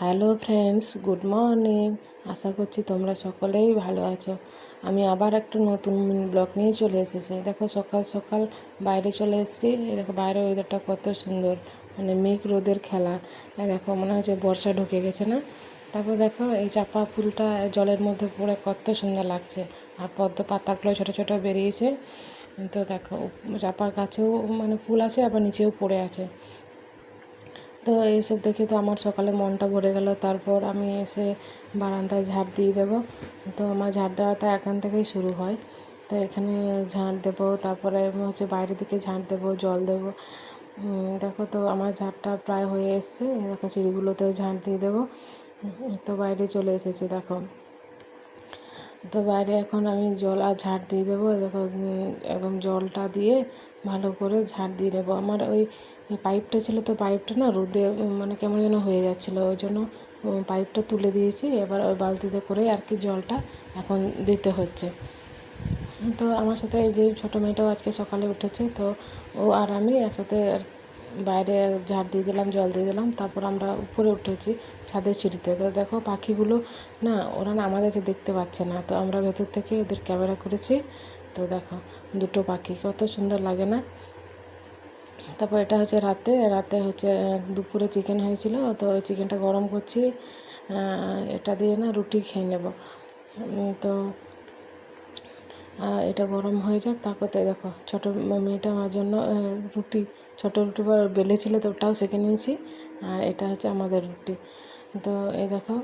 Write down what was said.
Hello friends, good morning. আশা করছি তোমরা সকলেই ভালো আছো। আমি আবার একটা নতুন ব্লগ নিয়ে চলে এসেছি। দেখো সকাল সকাল বাইরে চলে এসেছি। দেখো বাইরে ওয়েদারটা কত সুন্দর, মানে মেঘ রোদের খেলা। দেখো মনে হচ্ছে বর্ষা ঢুকে গেছে না। তারপর দেখো এই চাপা ফুলটা জলের মধ্যে পড়ে কত সুন্দর লাগছে, আর পদ্ম পাতাগুলো ছোটো ছোটো বেরিয়েছে। তো দেখো চাপা গাছেও মানে ফুল আছে, আবার নিচেও পড়ে আছে। তো এইসব দেখে তো আমার সকালে মনটা ভরে গেল। তারপর আমি এসে বারান্দায় ঝাড় দিয়ে দেবো। তো আমার ঝাড় দেওয়াটা এখান থেকেই শুরু হয়। তো এখানে ঝাড় দেবো, তারপরে হচ্ছে বাইরের দিকে ঝাড় দেবো, জল দেবো। দেখো তো আমার ঝাড়টা প্রায় হয়ে এসছে। দেখো সিঁড়িগুলোতেও ঝাড় দিয়ে দেবো। তো বাইরে চলে এসেছি দেখো। তো বাইরে এখন আমি জল আর ঝাড় দিয়ে দেবো। দেখো একদম জলটা দিয়ে ভালো করে ঝাড় দিয়ে দেবো। আমার ওই পাইপটা ছিল, তো পাইপটা না রোদে মানে কেমন যেন হয়ে যাচ্ছিলো, ওই জন্য পাইপটা তুলে দিয়েছি। এবার ওই বালতিতে করে আর কি জলটা এখন দিতে হচ্ছে। তো আমার সাথে এই যে ছোটো মেয়েটাও আজকে সকালে উঠেছে, তো ও আর আমি একসাথে বাইরে ঝাড় দিয়ে দিলাম, জল দিয়ে দিলাম। তারপর আমরা উপরে উঠেছি ছাদের সিঁড়িতে। তো দেখো পাখিগুলো না, ওরা না আমাদেরকে দেখতে পাচ্ছে না, তো আমরা ভেতর থেকে ওদের ক্যামেরা করেছি। তো দেখো দুটো পাখি কত সুন্দর লাগে না। তারপর এটা হচ্ছে রাতে রাতে হচ্ছে দুপুরে চিকেন হয়েছিল, তো চিকেনটা গরম করছি। এটা দিয়ে না রুটি খেয়ে নেব। তো এটা গরম হয়ে যাক। তারপর তো দেখো ছোটো মেয়েটা আমার জন্য রুটি, ছোটো রুটি বেলেছিল, তো ওটাও সেঁকে নিয়েছি। আর এটা হচ্ছে আমাদের রুটি। তো এই দেখো